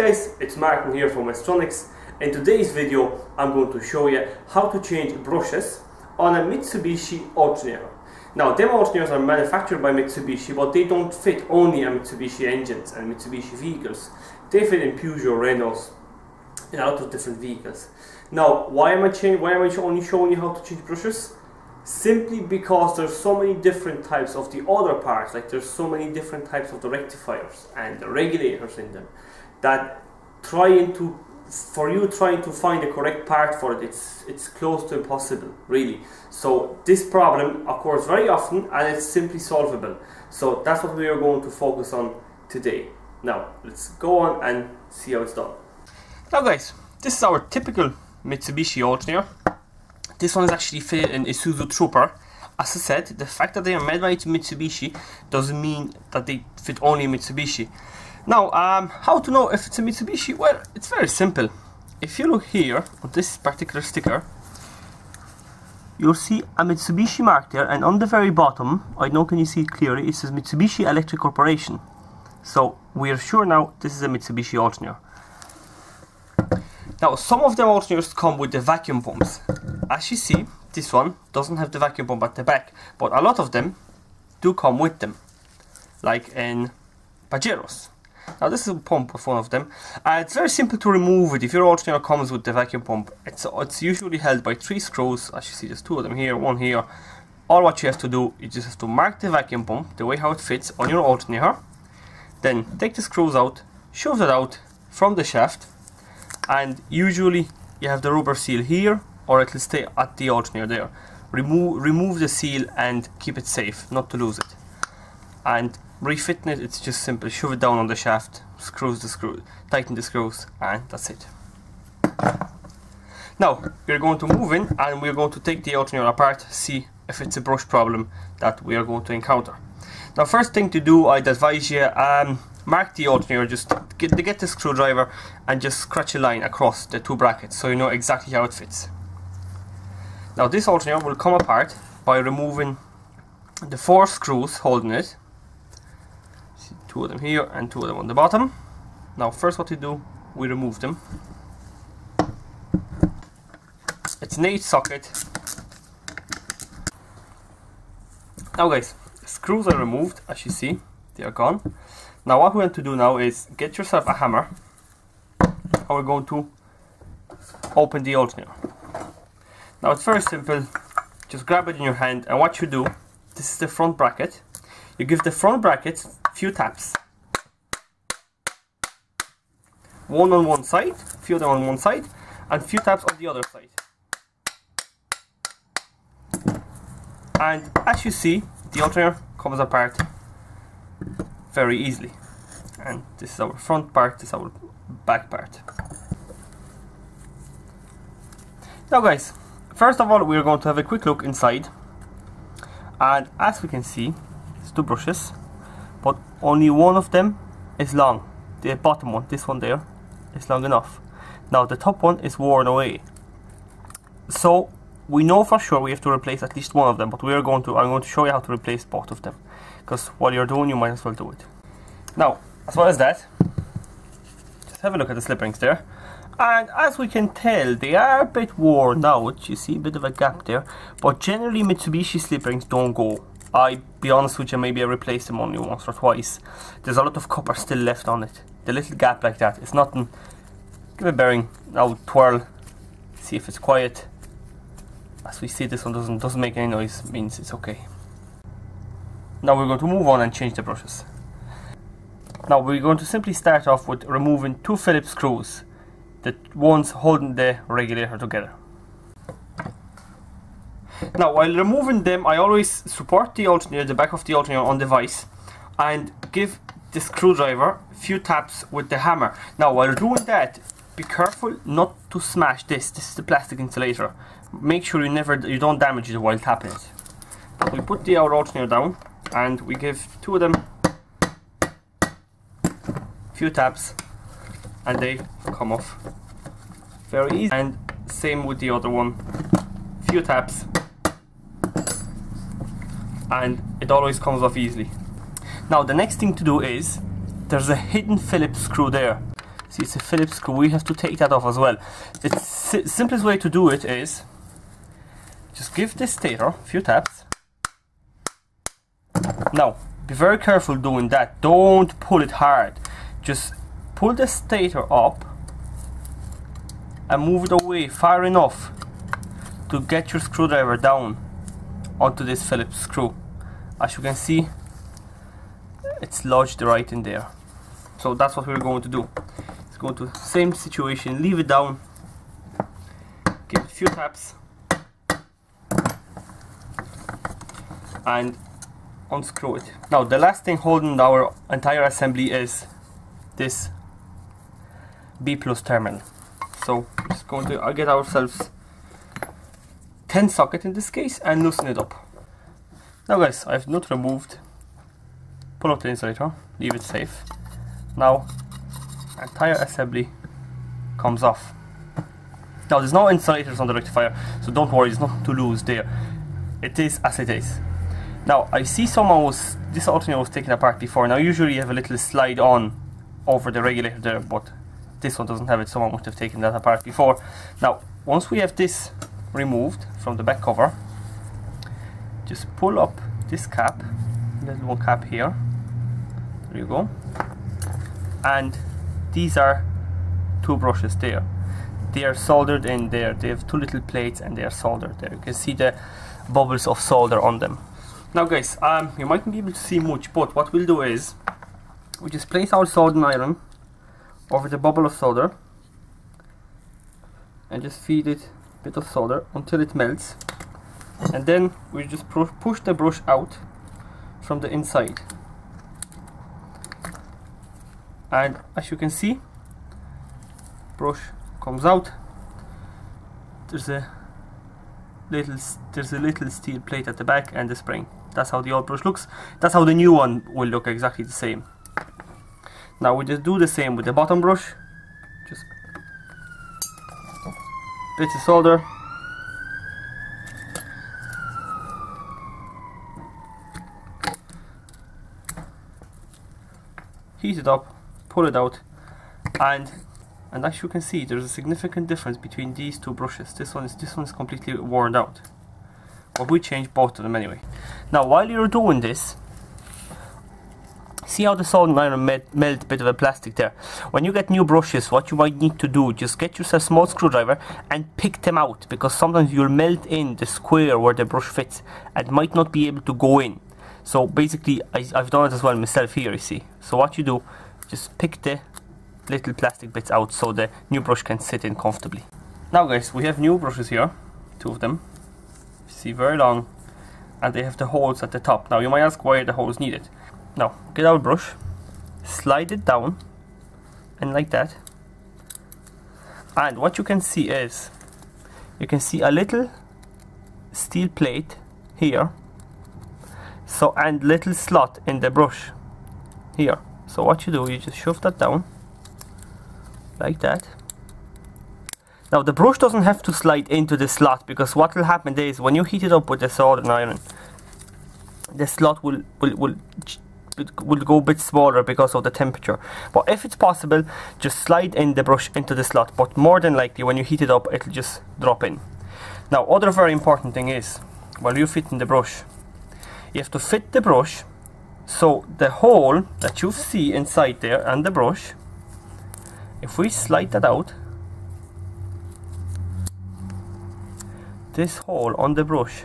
guys, it's Martin here from Electronics. In today's video I'm going to show you how to change brushes on a Mitsubishi alternator. Now them alternators are manufactured by Mitsubishi, but they don't fit only on Mitsubishi engines and Mitsubishi vehicles. They fit in Peugeot, Renaults, and a lot of different vehicles. Now why am I only showing you how to change brushes? Simply because there's so many different types of the other parts, like there's so many different types of the rectifiers and the regulators in them, that trying to find the correct part for it, it's close to impossible, really. So this problem occurs very often and it's simply solvable. So that's what we are going to focus on today. Now let's go on and see how it's done. Now guys, this is our typical Mitsubishi alternator. This one is actually fitted in Isuzu Trooper. As I said, the fact that they are made by Mitsubishi doesn't mean that they fit only Mitsubishi. Now, how to know if it's a Mitsubishi? Well, it's very simple. If you look here on this particular sticker, you'll see a Mitsubishi mark there, and on the very bottom, I don't know, can you see it clearly, it says Mitsubishi Electric Corporation. So we are sure now this is a Mitsubishi alternator. Now, some of them alternators come with the vacuum pumps. As you see, this one doesn't have the vacuum pump at the back, but a lot of them do come with them, like in Pajeros. Now this is a pump with one of them. It's very simple to remove it. If your alternator comes with the vacuum pump, it's usually held by 3 screws. As you see, there's 2 of them here, 1 here. All what you have to do, you just have to mark the vacuum pump, the way how it fits on your alternator. Then take the screws out, shove it out from the shaft, and usually you have the rubber seal here, or it will stay at the alternator there. Remove the seal and keep it safe, not to lose it. And refitting it, it's just simple. Shove it down on the shaft, tighten the screws, and that's it. Now we're going to move in and we're going to take the alternator apart, see if it's a brush problem that we are going to encounter. Now, first thing to do, I'd advise you mark the alternator. Just get the screwdriver and just scratch a line across the 2 brackets so you know exactly how it fits. Now this alternator will come apart by removing the 4 screws holding it. See, 2 of them here and 2 of them on the bottom. Now first what we do, we remove them. It's an 8 socket. Now guys, the screws are removed, as you see, they are gone. Now what we want to do now is get yourself a hammer, and we're going to open the alternator. Now it's very simple, just grab it in your hand, and what you do, this is the front bracket, you give the front bracket a few taps. 1 on one side, a few of them on one side, and a few taps on the other side. And as you see, the alternator comes apart very easily. And this is our front part, this is our back part. Now guys, first of all, we're going to have a quick look inside. And as we can see, there's 2 brushes, but only one of them is long. The bottom one, this one there, is long enough. Now the top one is worn away. So we know for sure we have to replace at least one of them, but I'm going to show you how to replace both of them, because while you're doing, you might as well do it. Now, as well as that, just have a look at the slip rings there, and as we can tell, they are a bit worn out. You see a bit of a gap there, but generally Mitsubishi slip rings don't go. I'll be honest with you, maybe I replaced them only once or twice. There's a lot of copper still left on it. The little gap like that, it's nothing. Give it a bearing, now twirl, see if it's quiet. As we see, this one doesn't make any noise, means it's okay. Now we're going to move on and change the brushes. Now we're going to simply start off with removing 2 Phillips screws, the ones holding the regulator together. Now while removing them, I always support the alternator, the back of the alternator on the vise, and give the screwdriver a few taps with the hammer. Now while doing that, be careful not to smash this. This is the plastic insulator. Make sure you don't damage it while tapping it. We put the alternator down and we give 2 of them a few taps and they come off very easy. And same with the other one, few taps and it always comes off easily. Now the next thing to do is, there's a hidden Phillips screw there. See, it's a Phillips screw. We have to take that off as well. The simplest way to do it is just give this stator a few taps. Now, be very careful doing that. Don't pull it hard. Just pull the stator up and move it away far enough to get your screwdriver down onto this Phillips screw. As you can see, it's lodged right in there. So that's what we're going to do. It's going to same situation, leave it down, give it a few taps, and unscrew it. Now the last thing holding our entire assembly is this B+ terminal. So we're just going to get ourselves 10 socket in this case and loosen it up. Now guys, I have the nut removed. Pull up the insulator, leave it safe. Now entire assembly comes off. Now there's no insulators on the rectifier, so don't worry, there's nothing to lose there. It is as it is. Now I see this alternator was taken apart before. Now usually you have a little slide on over the regulator there, but this one doesn't have it. Someone must have taken that apart before. Now once we have this removed from the back cover, just pull up this cap, little one cap here. There you go. And these are two brushes there. They are soldered in there. They have two little plates and they are soldered there. You can see the bubbles of solder on them. Now guys, you mightn't be able to see much, but what we'll do is we just place our soldering iron over the bubble of solder and just feed it a bit of solder until it melts, and then we just push the brush out from the inside. And as you can see, brush comes out. There's a little steel plate at the back and the spring. That's how the old brush looks. That's how the new one will look, exactly the same. Now we just do the same with the bottom brush. Just bits of solder. Heat it up, pull it out, and as you can see, there's a significant difference between these two brushes. This one is completely worn out, but we changed both of them anyway. Now while you're doing this, see how the soldering iron melt a bit of a plastic there. When you get new brushes, what you might need to do, just get yourself a small screwdriver and pick them out, because sometimes you'll melt in the square where the brush fits and might not be able to go in. So basically, I've done it as well myself here, you see. So what you do, just pick the little plastic bits out so the new brush can sit in comfortably. Now guys, we have new brushes here, two of them. You see, very long, and they have the holes at the top. Now you might ask, why are the holes needed? Now get our brush, slide it down, and like that. And what you can see is, you can see a little steel plate here. So, and little slot in the brush here. So what you do, you just shove that down like that. Now the brush doesn't have to slide into the slot, because what will happen is when you heat it up with the soldering iron, the slot will go a bit smaller because of the temperature. But if it's possible, just slide in the brush into the slot, but more than likely when you heat it up, it'll just drop in. Now other very important thing is, while you fit in the brush, you have to fit the brush so the hole that you see inside there and the brush, if we slide that out, this hole on the brush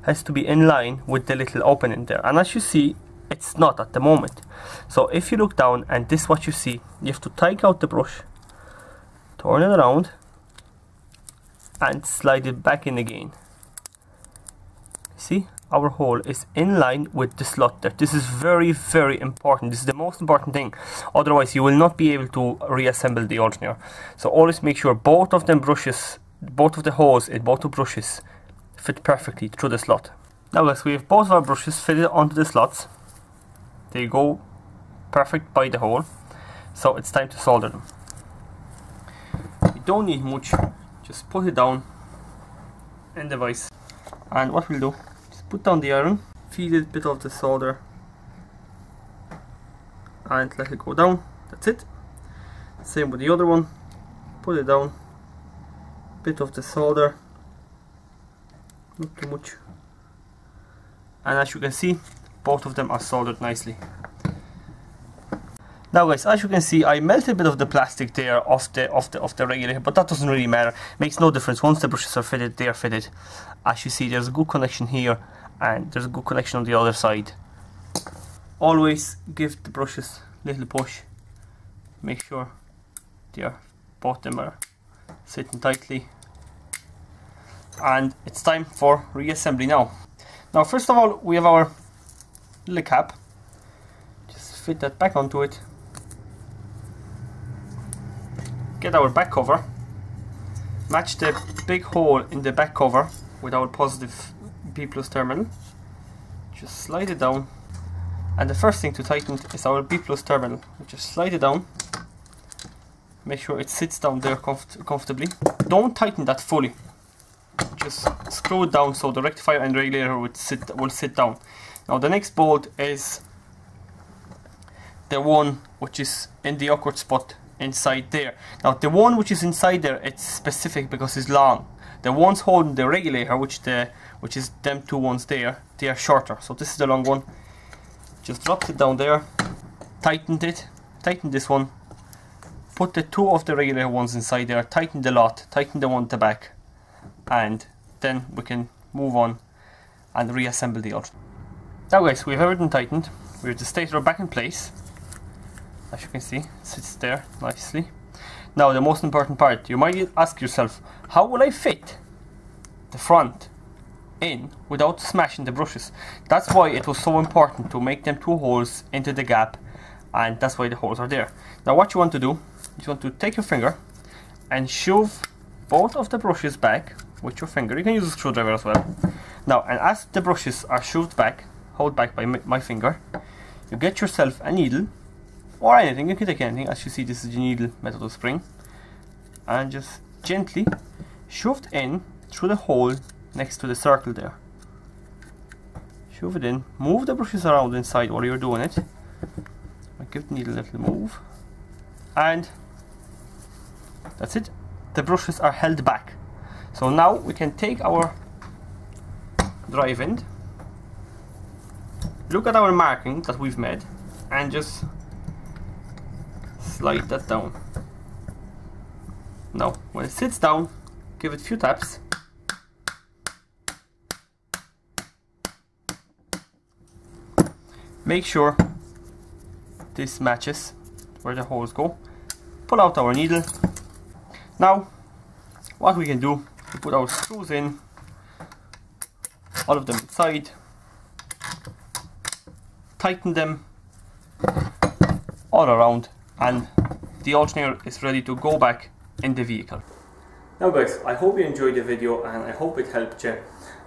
has to be in line with the little opening there, and as you see, it's not at the moment. So if you look down and this is what you see, you have to take out the brush, turn it around and slide it back in again. See, our hole is in line with the slot there. This is very, very important. This is the most important thing. Otherwise, you will not be able to reassemble the alternator. So always make sure both of them brushes, both of the holes in both of brushes fit perfectly through the slot. Now guys, we have both of our brushes fitted onto the slots. They go perfect by the hole. So it's time to solder them. You don't need much. Just put it down in the vise. And what we'll do, put down the iron, feed it a bit of the solder and let it go down. That's it. Same with the other one. Put it down. Bit of the solder, not too much. And as you can see, both of them are soldered nicely. Now guys, as you can see, I melted a bit of the plastic there off the regulator, but that doesn't really matter. Makes no difference. Once the brushes are fitted, they are fitted. As you see, there's a good connection here, and there's a good connection on the other side. Always give the brushes a little push. Make sure both of them are sitting tightly. And it's time for reassembly now. Now first of all, we have our little cap. Just fit that back onto it. Get our back cover. Match the big hole in the back cover with our positive B+ terminal. Just slide it down. And the first thing to tighten is our B+ terminal. Just slide it down. Make sure it sits down there comfortably. Don't tighten that fully. Just screw it down so the rectifier and regulator will sit down. Now the next bolt is the one which is in the awkward spot inside there. Now the one which is inside there, it's specific because it's long. The ones holding the regulator, which is them two ones there, they are shorter. So this is the long one. Just drop it down there, tighten it, tighten this one, put the two of the regulator ones inside there, tighten the lot, tighten the one at the back, and then we can move on and reassemble the alternator. Now guys, we have everything tightened. We have the stator back in place. As you can see, it sits there nicely. Now the most important part, you might ask yourself, how will I fit the front in without smashing the brushes? That's why it was so important to make them two holes into the gap, and that's why the holes are there. Now what you want to do, you want to take your finger and shove both of the brushes back with your finger. You can use a screwdriver as well. Now, and as the brushes are shoved back, held back by my finger, you get yourself a needle or anything. You can take anything. As you see, this is the needle method of spring, and just gently shove it in through the hole next to the circle there. Shove it in, move the brushes around inside while you're doing it. Give the needle a little move, and that's it. The brushes are held back. So now we can take our drive end, look at our marking that we've made, and just slide that down. Now when it sits down, give it a few taps. Make sure this matches where the holes go. Pull out our needle. Now what we can do, we put our screws in, all of them inside, tighten them all around, and the alternator is ready to go back in the vehicle. Now guys, I hope you enjoyed the video and I hope it helped you.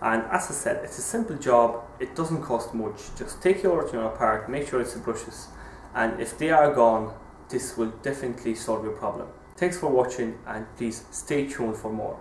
And as I said, it's a simple job, it doesn't cost much. Just take your alternator apart, make sure it's the brushes, and if they are gone, this will definitely solve your problem. Thanks for watching, and please stay tuned for more.